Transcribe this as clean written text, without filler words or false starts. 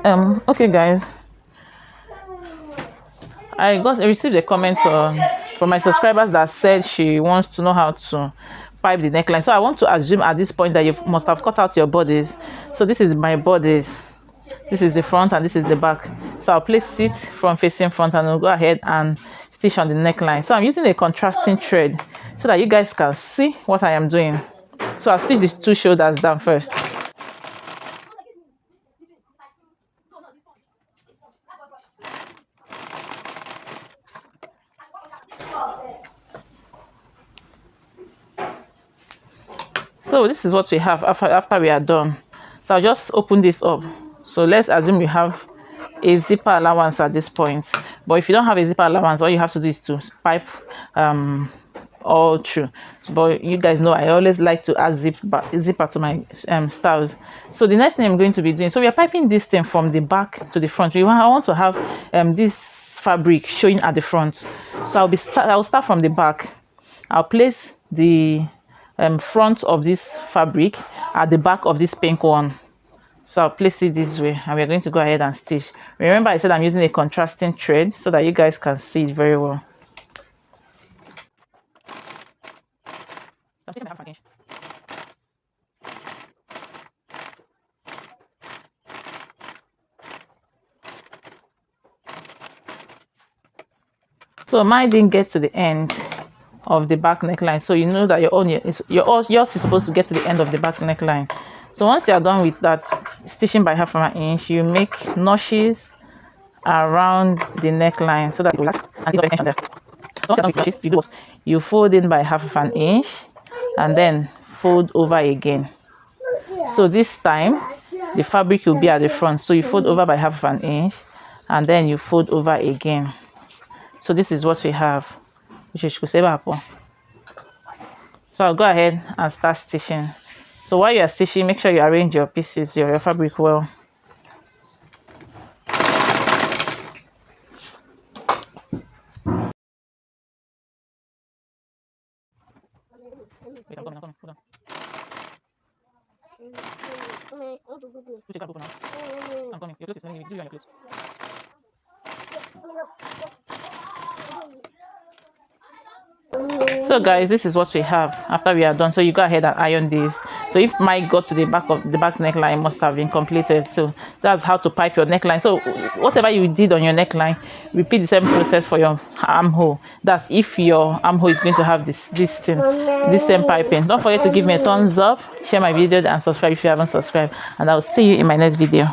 Okay guys, I received a comment from my subscribers that said she wants to know how to pipe the neckline. So I want to assume at this point that you must have cut out your bodies. So this is my bodies, this is the front and this is the back. So I'll place it from facing front and I'll go ahead and stitch on the neckline. So I'm using a contrasting thread so that you guys can see what I am doing. So I'll stitch the two shoulders down first. So this is what we have after we are done. So I'll just open this up. So let's assume we have a zipper allowance at this point. But if you don't have a zipper allowance, all you have to do is to pipe all through. But you guys know I always like to add zipper to my styles. So the next thing I'm going to be doing, so we are piping this thing from the back to the front. I want to have this fabric showing at the front. So I'll start from the back. I'll place the front of this fabric at the back of this pink one. So I'll place it this way and we're going to go ahead and stitch. Remember I said I'm using a contrasting thread so that you guys can see it very well. So mine didn't get to the end of the back neckline, so you know that yours is supposed to get to the end of the back neckline. So once you are done with that, stitching by 1/2 inch, you make notches around the neckline so that it will last and it's tension there. So once you're done with notches, you do what? You fold in by 1/2 inch and then fold over again. So this time the fabric will be at the front, so you fold over by 1/2 inch and then you fold over again. So this is what we have, which is so I'll go ahead and start stitching. So while you are stitching, make sure you arrange your pieces, your fabric well. So guys, this is what we have after we are done. So you go ahead and iron this. So if mine got to the back of the back neckline, it must have been completed. So that's how to pipe your neckline. So whatever you did on your neckline, repeat the same process for your armhole. That's if your armhole is going to have this same piping. Don't forget to give me a thumbs up, share my video and subscribe if you haven't subscribed, and I'll see you in my next video.